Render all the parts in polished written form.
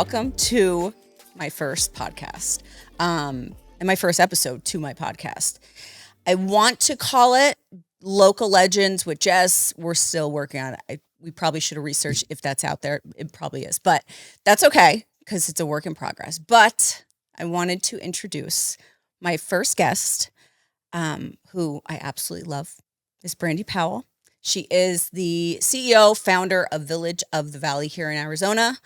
welcome to my first podcast, and my first episode to my podcast. I want to call it Local Legends with Jess. We're still working on it. We probably should have researched if that's out there. It probably is, but that's okay because it's a work in progress. But I wanted to introduce my first guest, who I absolutely love, is Brandi Powell. She is the CEO, founder of Village of the Valley here in Arizona.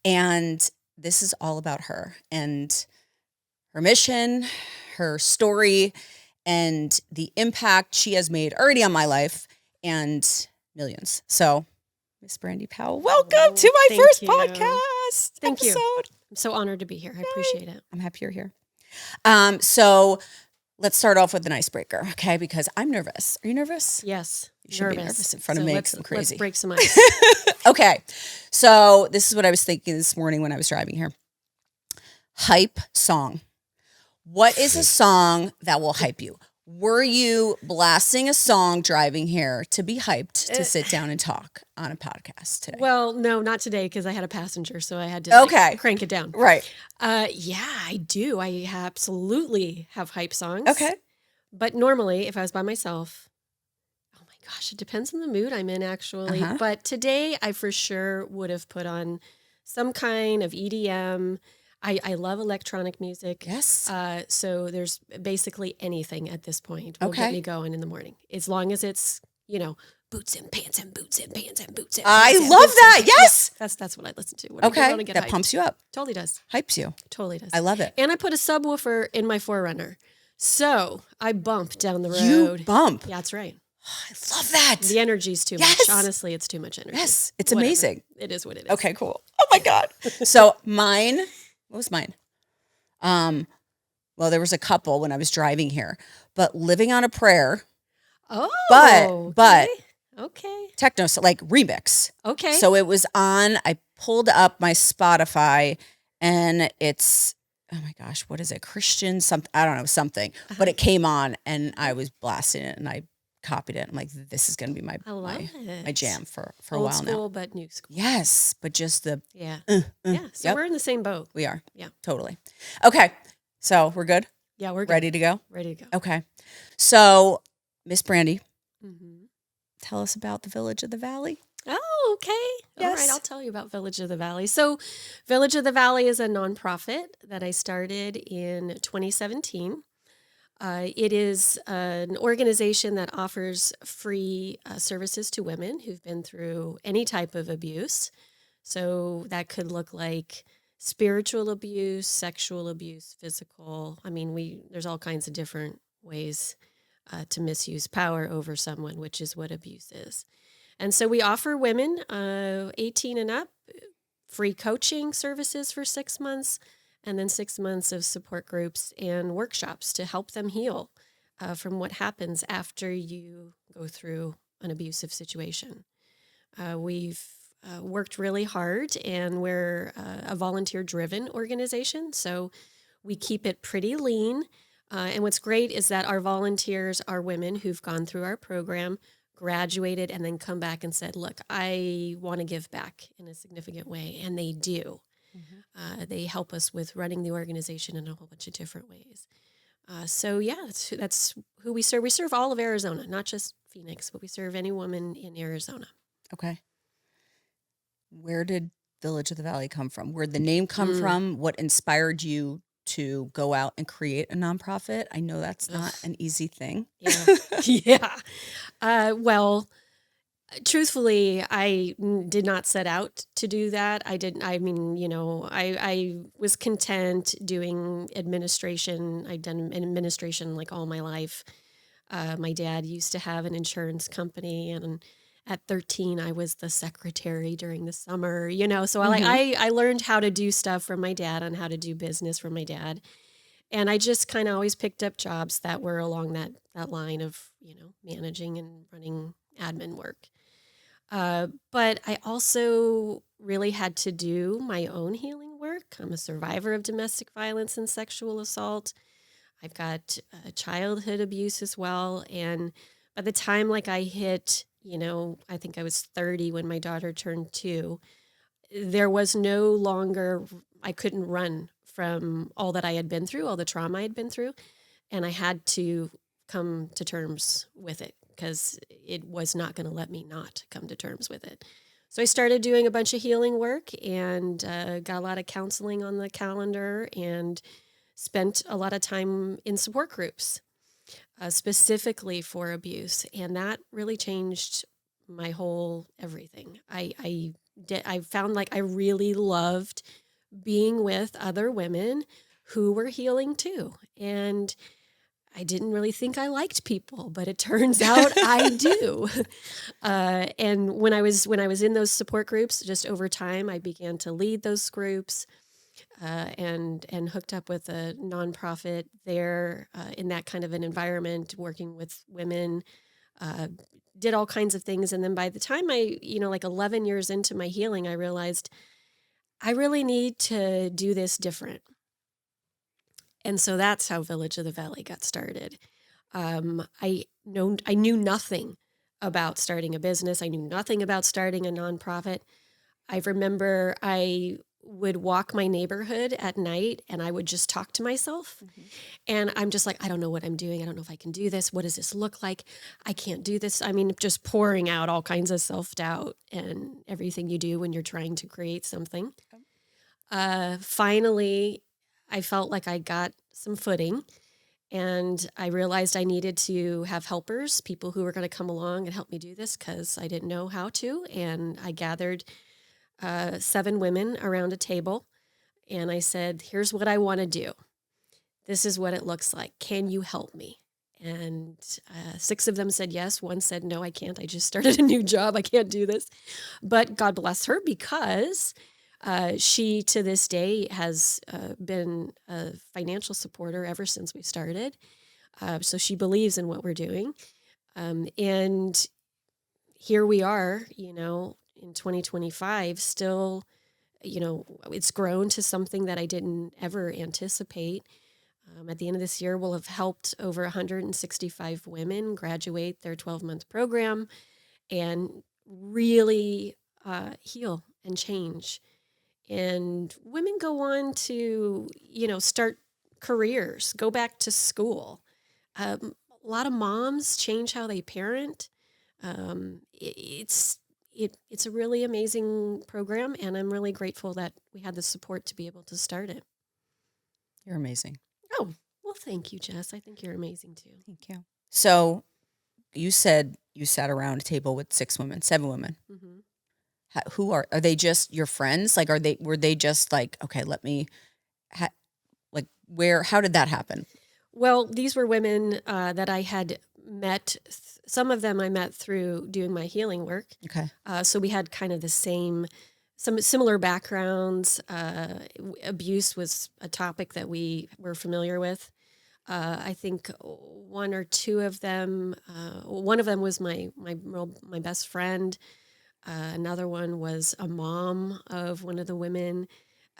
And this is all about her and her mission, her story, and the impact she has made already on my life and millions. So, Miss Brandi Powell, welcome to my first podcast Thank episode. you. I'm so honored to be here. I appreciate it. I'm happy you're here. So let's start off with an icebreaker, okay? Because I'm nervous. Are you nervous? Yes. You should be nervous in front of me. I'm crazy. Let's break some ice. Okay. So this is what I was thinking this morning when I was driving here. Hype song. What is a song that will hype you? Were you blasting a song driving here to be hyped to sit down and talk on a podcast today? Well, no, not today because I had a passenger, so I had to crank it down. Right. Yeah, I do. I absolutely have hype songs. Okay. But normally, if I was by myself, oh my gosh, it depends on the mood I'm in, actually. Uh-huh. But today, I for sure would have put on some kind of EDM. I love electronic music. Yes. So there's basically anything at this point will get me going in the morning. As long as it's, boots and pants and boots and pants and boots and pants. I love that. Yes. Yeah, that's what I listen to. Okay. That hyped. pumps you up. Totally does. Hypes you. Totally does. I love it. And I put a subwoofer in my 4Runner. So I bump down the road. You bump. Yeah, that's right. I love that. The energy's too Yes. much. Honestly, it's too much energy. Yes. It's Whatever. amazing. It is what it is. Okay, cool. Oh my God. So mine, what was mine? Well, there was a couple when I was driving here, but Living on a Prayer. Oh. But Okay. techno, so like remix. Okay. So it was on, I pulled up my Spotify and it's, oh my gosh, what is it? Christian something, I don't know, something, but it came on and I was blasting it and I copied it. I'm like, this is going to be my jam for a Old while school, now. but new school. Yes, but just the Yeah. Yeah. So Yep. we're in the same boat. we are. Yeah. Totally. Okay. So we're good? Yeah, we're good. Ready to go? Ready to go. Okay. So Miss Brandi, Mm-hmm. tell us about the Village of the Valley. Oh, okay. All Yes. right, I'll tell you about Village of the Valley. So Village of the Valley is a nonprofit that I started in 2017. It is an organization that offers free services to women who've been through any type of abuse. So that could look like spiritual abuse, sexual abuse, physical. I mean, there's all kinds of different ways to misuse power over someone, which is what abuse is. And so we offer women 18 and up free coaching services for 6 months, and then 6 months of support groups and workshops to help them heal from what happens after you go through an abusive situation. We've worked really hard, and we're a volunteer-driven organization, so we keep it pretty lean. And what's great is that our volunteers are women who've gone through our program, graduated, and then come back and said, look, I want to give back in a significant way, and they do. Mm-hmm. They help us with running the organization in a whole bunch of different ways. So that's who we serve. We serve all of Arizona, not just Phoenix, but we serve any woman in Arizona. Okay. Where did Village of the Valley come from? Where'd the name come from? What inspired you to go out and create a nonprofit? I know that's not an easy thing. Yeah. Well, truthfully, I did not set out to do that. I was content doing administration. I'd done administration like all my life. My dad used to have an insurance company, and at 13, I was the secretary during the summer, so I learned how to do stuff from my dad and how to do business from my dad. And I just kind of always picked up jobs that were along that line of, managing and running admin work. But I also really had to do my own healing work. I'm a survivor of domestic violence and sexual assault. I've got childhood abuse as well. And by the time I hit, I think I was 30 when my daughter turned 2, there was no longer I couldn't run from all that I had been through, all the trauma I had been through, and I had to come to terms with it because it was not going to let me not come to terms with it. So I started doing a bunch of healing work and got a lot of counseling on the calendar and spent a lot of time in support groups, specifically for abuse. And that really changed my whole everything. I found like I really loved being with other women who were healing too. And I didn't really think I liked people, but it turns out I do. And when I was in those support groups, just over time, I began to lead those groups, and hooked up with a nonprofit there in that kind of an environment, working with women. Did all kinds of things, and then by the time I, like 11 years into my healing, I realized I really need to do this different. And so that's how Village of the Valley got started. I knew nothing about starting a business. I knew nothing about starting a nonprofit. I remember I would walk my neighborhood at night and I would just talk to myself. Mm-hmm. And I'm just like, I don't know what I'm doing. I don't know if I can do this. What does this look like? I can't do this. I mean, just pouring out all kinds of self-doubt and everything you do when you're trying to create something. Finally, I felt like I got some footing, and I realized I needed to have helpers, people who were going to come along and help me do this because I didn't know how to. And I gathered 7 women around a table, and I said, here's what I want to do. This is what it looks like. Can you help me? And 6 of them said yes. 1 said, no, I can't. I just started a new job. I can't do this. But God bless her, because she, to this day, has been a financial supporter ever since we started. So she believes in what we're doing. And here we are, in 2025, still, it's grown to something that I didn't ever anticipate. At the end of this year, we'll have helped over 165 women graduate their 12-month program and really heal and change. And women go on to, start careers, go back to school. A lot of moms change how they parent. It's a really amazing program, and I'm really grateful that we had the support to be able to start it. You're amazing. Oh, well, thank you, Jess. I think you're amazing too. Thank you. So you said you sat around a table with 7 women. Mm-hmm. Who are they just your friends? Like, were they just like, okay, let me, how did that happen? Well, these were women that I had met. Some of them I met through doing my healing work. Okay. So we had kind of some similar backgrounds. Abuse was a topic that we were familiar with. I think 1 or 2 of them, one of them was my best friend. Another one was a mom of one of the women.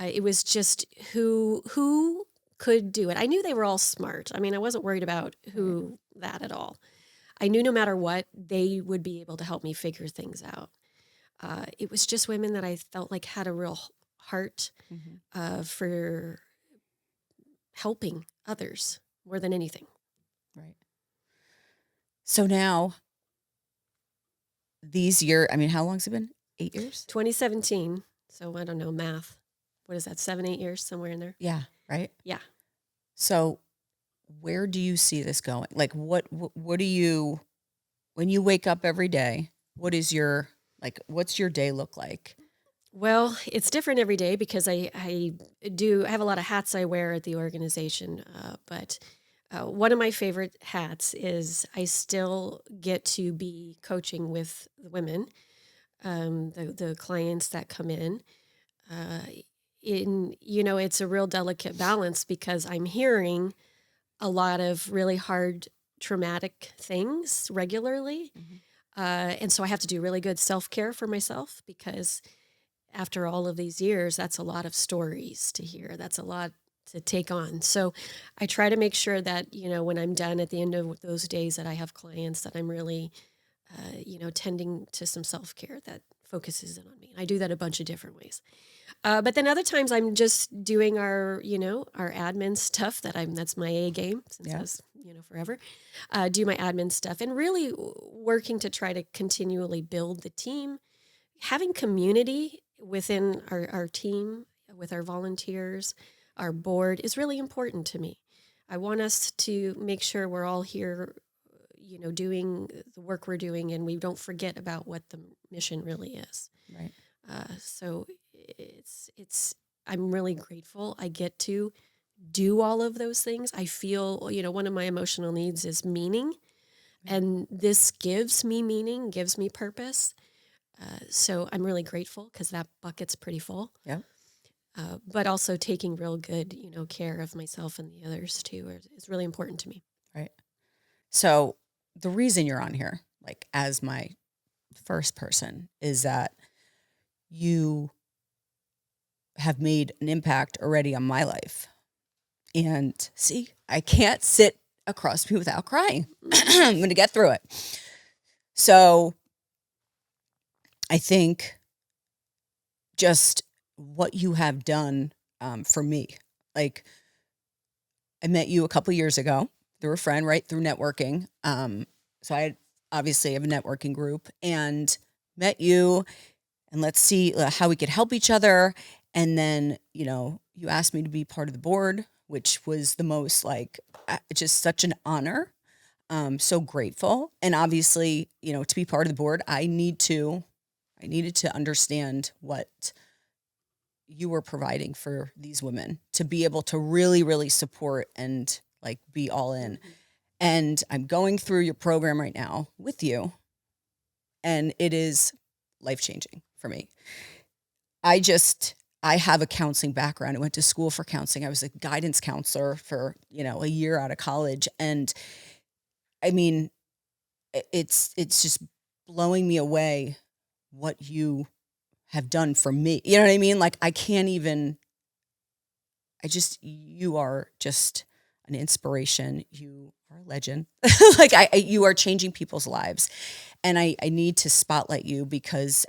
It was just who could do it. I knew they were all smart. I mean, I wasn't worried about that at all. I knew no matter what, they would be able to help me figure things out. It was just women that I felt like had a real heart for helping others more than anything. Right. So now, these years, I mean, how long has it been? 8 years? 2017. So I don't know, math. What is that, 7, 8 years, somewhere in there? Yeah, right? Yeah. So where do you see this going? Like, what do you, when you wake up every day, what's your day look like? Well, it's different every day because I have a lot of hats I wear at the organization. But one of my favorite hats is I still get to be coaching with the women, the clients that come in. It's a real delicate balance because I'm hearing a lot of really hard, traumatic things regularly. Mm-hmm. And so I have to do really good self-care for myself because after all of these years, that's a lot of stories to hear. That's a lot to take on. So I try to make sure that, when I'm done at the end of those days that I have clients, that I'm really, tending to some self-care that focuses in on me. I do that a bunch of different ways. But then other times I'm just doing our admin stuff that's my A game since I was, forever. Do my admin stuff and really working to try to continually build the team, having community within our team, with our volunteers, our board is really important to me. I want us to make sure we're all here, doing the work we're doing, and we don't forget about what the mission really is. Right. So I'm really grateful I get to do all of those things. I feel, one of my emotional needs is meaning, and this gives me meaning, gives me purpose. So I'm really grateful because that bucket's pretty full. Yeah. But also taking real good, care of myself and the others too is really important to me. Right. So the reason you're on here, like as my first person, is that you have made an impact already on my life. And see, I can't sit across me without crying. I'm going to get through it. So I think just what you have done for me, like I met you a couple years ago through a friend, right? Through networking. So I obviously have a networking group and met you, and let's see how we could help each other. And then, you asked me to be part of the board, which was the most just such an honor. So grateful. And obviously, to be part of the board, I needed to understand what you were providing for these women to be able to really, really support and be all in. Mm-hmm. And I'm going through your program right now with you, and it is life-changing for me. I have a counseling background. I went to school for counseling. I was a guidance counselor for, a year out of college. And I mean, it's just blowing me away what you have done for me. You know what I mean? You are just an inspiration. You are a legend. You are changing people's lives. And I need to spotlight you because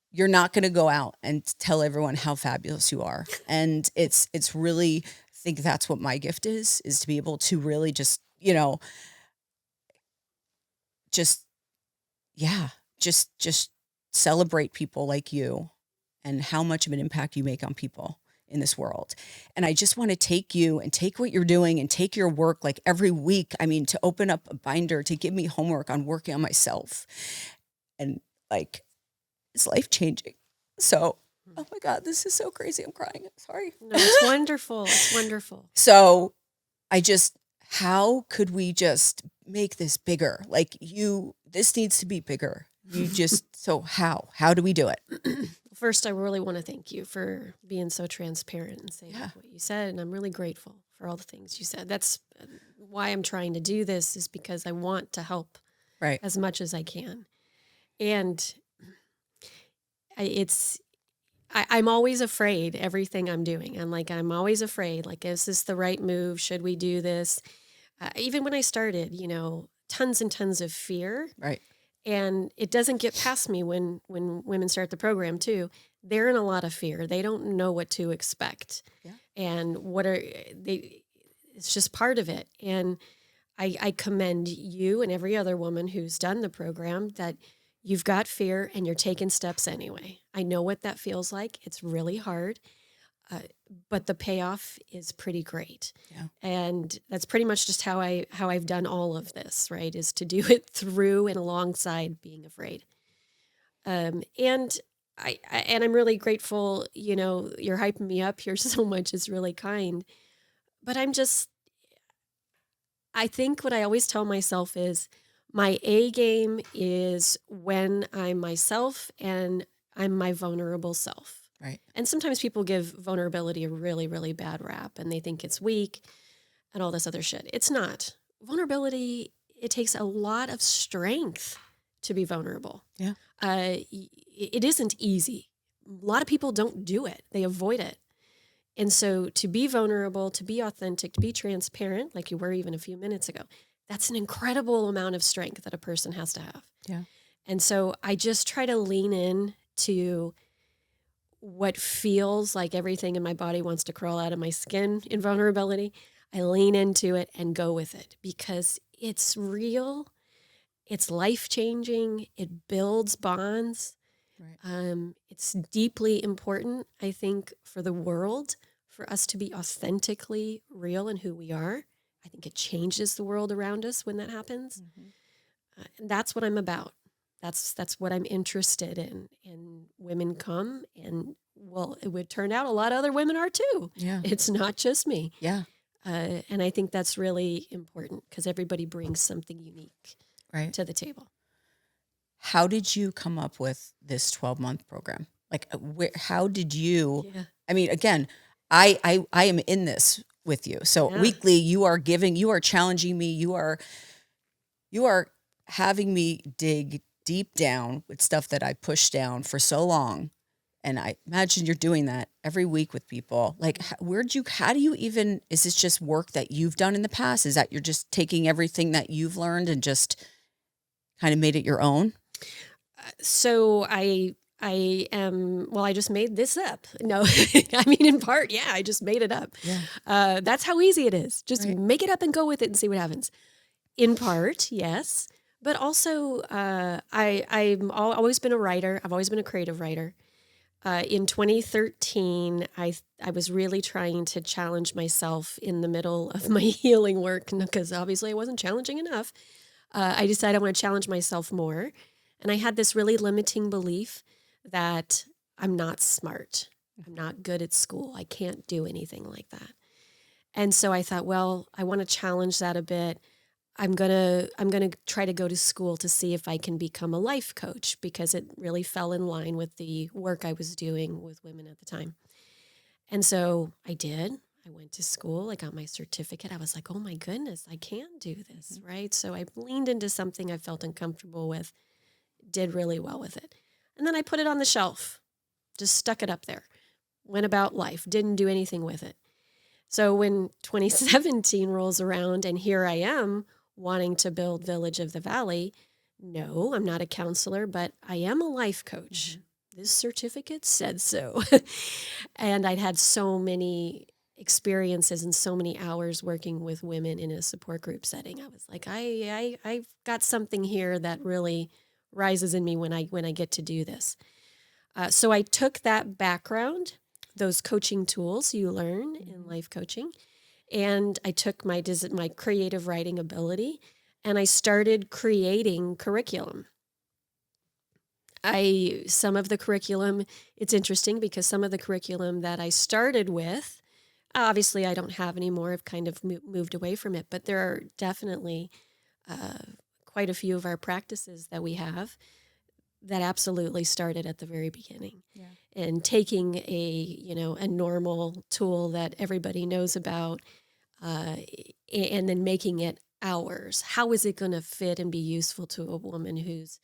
you're not going to go out and tell everyone how fabulous you are. And it's really, I think that's what my gift is to be able to really just celebrate people like you and how much of an impact you make on people in this world. And I just want to take you and take what you're doing and take your work every week. I mean, to open up a binder, to give me homework on working on myself. And it's life-changing. So, oh my God, this is so crazy. I'm crying. Sorry. No, it's wonderful. It's wonderful. So how could we just make this bigger? This needs to be bigger. So how do we do it? First, I really want to thank you for being so transparent and saying what you said. And I'm really grateful for all the things you said. That's why I'm trying to do this, is because I want to help as much as I can. And I'm always afraid everything I'm doing. I'm always afraid, is this the right move? Should we do this? Even when I started, tons and tons of fear. Right. And it doesn't get past me when women start the program too. They're in a lot of fear. They don't know what to expect. Yeah. And it's just part of it. And I commend you and every other woman who's done the program that you've got fear and you're taking steps anyway. I know what that feels like. It's really hard. But the payoff is pretty great. Yeah. And that's pretty much just how I've done all of this, right? Is to do it through and alongside being afraid. And I'm really grateful, you're hyping me up here so much. It's really kind. But I think what I always tell myself is my A game is when I'm myself and I'm my vulnerable self. Right. And sometimes people give vulnerability a really, really bad rap and they think it's weak and all this other shit. It's not. Vulnerability, it takes a lot of strength to be vulnerable. Yeah. It isn't easy. A lot of people don't do it. They avoid it. And so to be vulnerable, to be authentic, to be transparent, like you were even a few minutes ago, that's an incredible amount of strength that a person has to have. Yeah. And so I just try to lean in to what feels like everything in my body wants to crawl out of my skin in vulnerability, I lean into it and go with it because it's real, it's life-changing, it builds bonds. Right. It's deeply important, I think, for the world, for us to be authentically real in who we are. I think it changes the world around us when that happens. And that's what I'm about. That's what I'm interested in. And women come, and well, it would turn out a lot of other women are too. Yeah. It's not just me. Yeah. And I think that's really important because everybody brings something unique Right. to the table. How did you come up with this 12-month program? Like, how did you, Yeah. I mean, again, I am in this with you. So Yeah. weekly you are challenging me. You are having me dig deep down with stuff that I pushed down for so long. And I imagine you're doing that every week with people. Like, how do you even, is this just work that you've done in the past? Is that you're just taking everything that you've learned and just kind of made it your own? So I am, well, I just made this up. No, I mean, in part, yeah, I just made it up. Yeah. That's how easy it is. Just Right. make it up and go with it and see what happens. In part, yes. But also, I've always been a writer. I've always been a creative writer. In 2013, I was really trying to challenge myself in the middle of my healing work because obviously I wasn't challenging enough. I decided I want to challenge myself more. And I had this really limiting belief that I'm not smart. I'm not good at school. I can't do anything like that. And so I thought, well, I want to challenge that a bit. I'm gonna try to go to school to see if I can become a life coach because it really fell in line with the work I was doing with women at the time. And so I did. I went to school. I got my certificate. I was like, oh my goodness, I can do this, right? So I leaned into something I felt uncomfortable with, did really well with it. And then I put it on the shelf, just stuck it up there, went about life, didn't do anything with it. So when 2017 rolls around and here I am wanting to build Village of the Valley, no, I'm not a counselor, but I am a life coach. This certificate said so. And I'd had so many experiences and so many hours working with women in a support group setting. I was like, I've got something here that really rises in me when I get to do this. So I took that background, those coaching tools you learn in life coaching, and I took my creative writing ability, and I started creating curriculum. Some of the curriculum, it's interesting because some of the curriculum that I started with, obviously I don't have anymore. I've kind of moved away from it, but there are definitely quite a few of our practices that we have that absolutely started at the very beginning. Yeah. And taking a normal tool that everybody knows about and then making it ours. How is it going to fit and be useful to a woman who's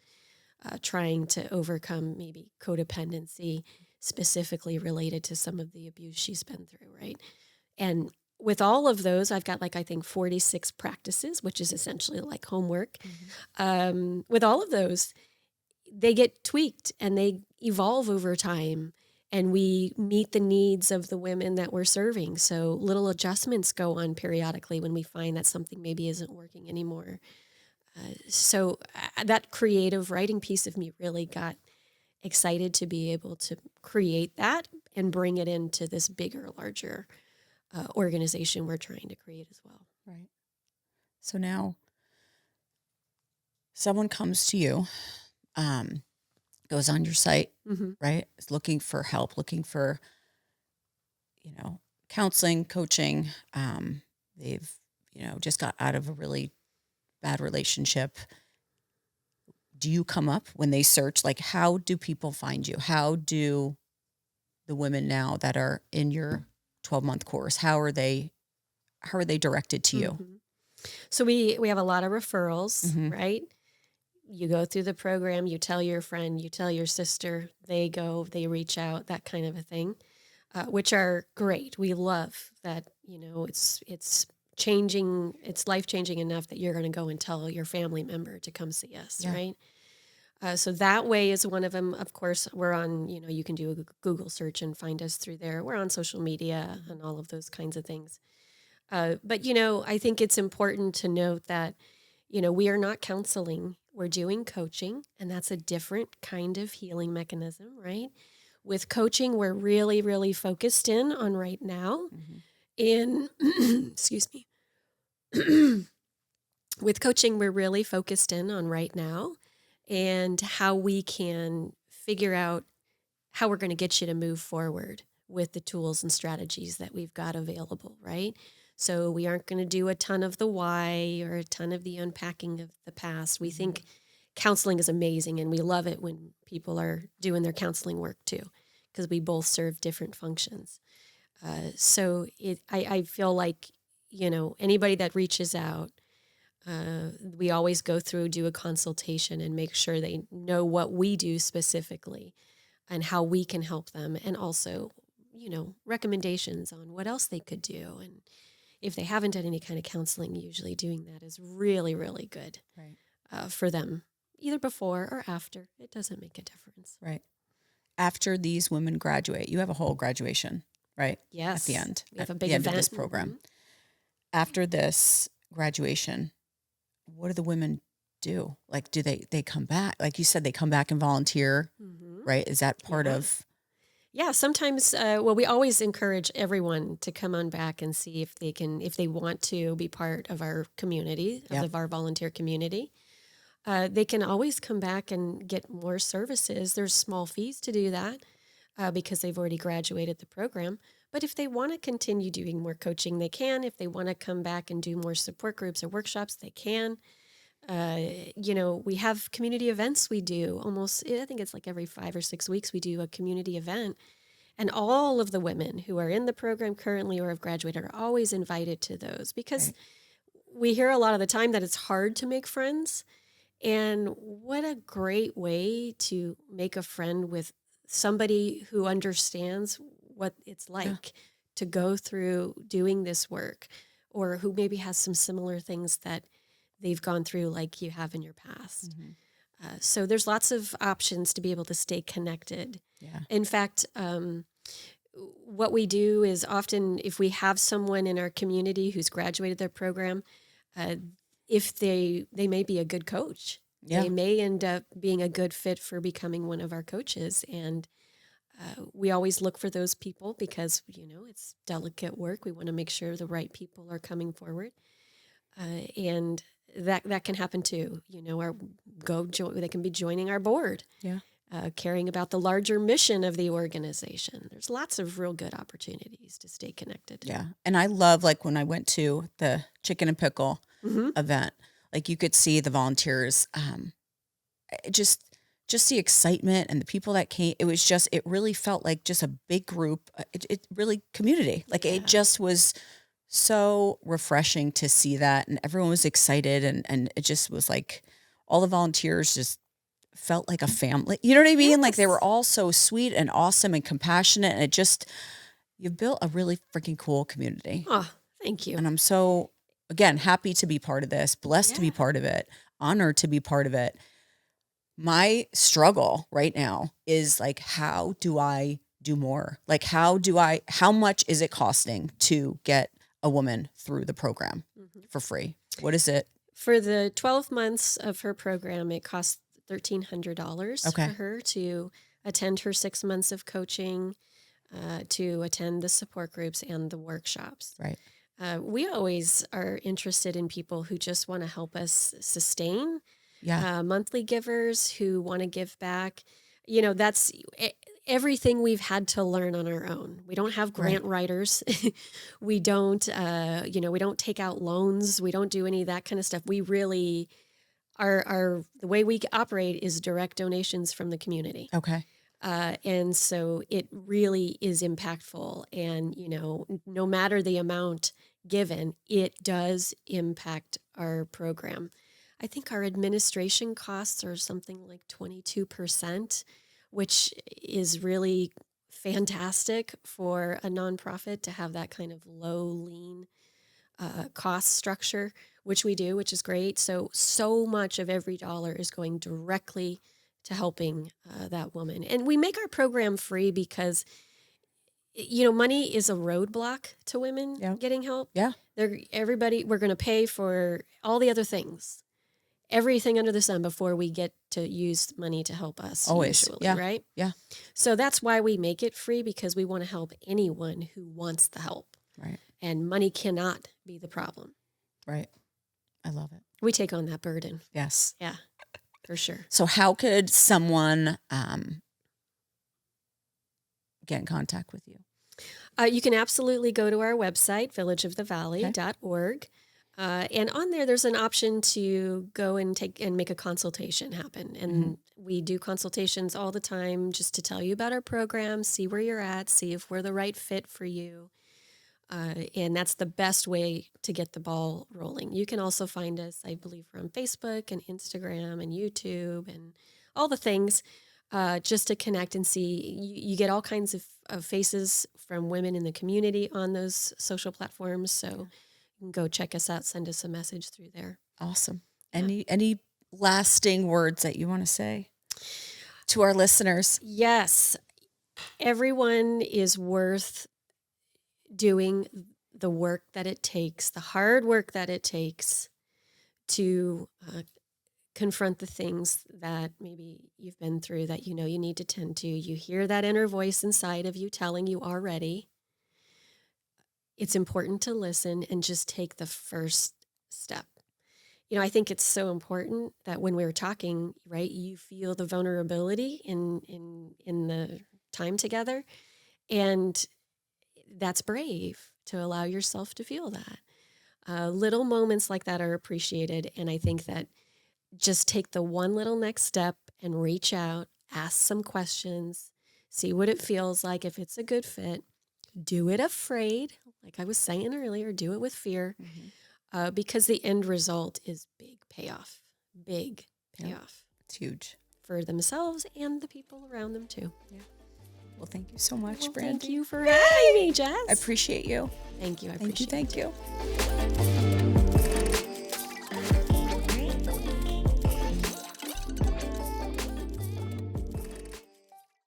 trying to overcome maybe codependency, specifically related to some of the abuse she's been through, right? And with all of those, I've got I think 46 practices, which is essentially like homework. With all of those, they get tweaked and they evolve over time, and we meet the needs of the women that we're serving. So little adjustments go on periodically when we find that something maybe isn't working anymore. So that creative writing piece of me really got excited to be able to create that and bring it into this bigger, larger organization we're trying to create as well. Right. So now someone comes to you, goes on your site, right? Is looking for help, looking for, counseling, coaching. They've, just got out of a really bad relationship. Do you come up when they search? Like, how do people find you? How do the women now that are in your 12-month course, how are they directed to you? So we have a lot of referrals, right? You go through the program, you tell your friend, you tell your sister, they go, they reach out, that kind of a thing, which are great. We love that, it's changing, it's life-changing enough that you're going to go and tell your family member to come see us, right? So that way is one of them. Of course, we're on, you can do a Google search and find us through there. We're on social media and all of those kinds of things. But, I think it's important to note that, we are not counseling. We're doing coaching, and that's a different kind of healing mechanism, right? With coaching, we're really, really focused in on right now. In, excuse me. With coaching, we're really focused in on right now and how we can figure out how we're going to get you to move forward with the tools and strategies that we've got available, right? So we aren't going to do a ton of the why or a ton of the unpacking of the past. We think counseling is amazing, and we love it when people are doing their counseling work too, because we both serve different functions. I feel like, anybody that reaches out, we always go through, do a consultation and make sure they know what we do specifically and how we can help them. And also, recommendations on what else they could do. And if they haven't done any kind of counseling, usually doing that is really, really good for them, either before or after. It doesn't make a difference. Right. After these women graduate, you have a whole graduation, right? Yes. At the end. We have a at big the end event. of this program. After this graduation, what do the women do? Like, do they come back? Like you said, they come back and volunteer, right? Is that part of? Yeah, sometimes, we always encourage everyone to come on back and see if they want to be part of our community, of our volunteer community. They can always come back and get more services. There's small fees to do that because they've already graduated the program. But if they want to continue doing more coaching, they can. If they want to come back and do more support groups or workshops, they can. We have community events we do almost, I think it's like every 5 or 6 weeks we do a community event. And all of the women who are in the program currently or have graduated are always invited to those because we hear a lot of the time that it's hard to make friends. And what a great way to make a friend with somebody who understands what it's like to go through doing this work, or who maybe has some similar things that they've gone through like you have in your past. So there's lots of options to be able to stay connected. Yeah. In fact, what we do is often if we have someone in our community who's graduated their program, if they may be a good coach. They may end up being a good fit for becoming one of our coaches. And we always look for those people because, it's delicate work. We want to make sure the right people are coming forward. And that can happen too. They can be joining our board. Yeah. Caring about the larger mission of the organization. There's lots of real good opportunities to stay connected. Yeah. And I love, like, when I went to the Chicken and Pickle event, like, you could see the volunteers, just the excitement and the people that came. It really felt like just a big group. It really community. Like, it just was so refreshing to see that. And everyone was excited. And it just was like all the volunteers just felt like a family. You know what I mean? Yes. Like, they were all so sweet and awesome and compassionate. And you've built a really freaking cool community. Oh, thank you. And I'm so, again, happy to be part of this, blessed to be part of it, honored to be part of it. My struggle right now is like, how do I do more? Like, how much is it costing to get a woman through the program for free? What is it? For the 12 months of her program, it costs $1,300 for her to attend her 6 months of coaching, to attend the support groups and the workshops. Right. We always are interested in people who just want to help us sustain. Monthly givers who want to give back. That's everything we've had to learn on our own. We don't have grant writers. We don't, we don't take out loans. We don't do any of that kind of stuff. We really the way we operate is direct donations from the community. Okay. And so it really is impactful. And, no matter the amount given, it does impact our program. I think our administration costs are something like 22%, which is really fantastic for a nonprofit to have that kind of low, lean cost structure, which we do, which is great. So much of every dollar is going directly to helping that woman. And we make our program free because, you know, money is a roadblock to women getting help. Yeah. We're going to pay for all the other things, everything under the sun before we get to use money to help us. Always. Usually, right? Yeah. So that's why we make it free, because we want to help anyone who wants the help. Right. And money cannot be the problem. Right. I love it. We take on that burden. Yes. Yeah, for sure. So how could someone get in contact with you? You can absolutely go to our website, villageofthevalley.org. And on there's an option to go and make a consultation happen. And we do consultations all the time just to tell you about our program, see where you're at, see if we're the right fit for you. And that's the best way to get the ball rolling. You can also find us, I believe, we're on Facebook and Instagram and YouTube and all the things, just to connect and see. You get all kinds of faces from women in the community on those social platforms. So you can go check us out, send us a message through there. Awesome. Any lasting words that you want to say to our listeners? Yes. Everyone is worth doing the work that it takes, the hard work that it takes to confront the things that maybe you've been through that you know you need to tend to. You hear that inner voice inside of you telling you already. It's important to listen and just take the first step. You know, I think it's so important that when we're talking, right, you feel the vulnerability in the time together, and that's brave to allow yourself to feel that. Little moments like that are appreciated, and I think that just take the one little next step and reach out, ask some questions, see what it feels like, if it's a good fit. Do it afraid, like I was saying earlier, do it with fear, because the end result is big payoff. Big payoff. It's huge. For themselves and the people around them too. Yeah. Well, thank you so much, Brandi. Thank you for having me, Jess. I appreciate you. Thank you. Thank you.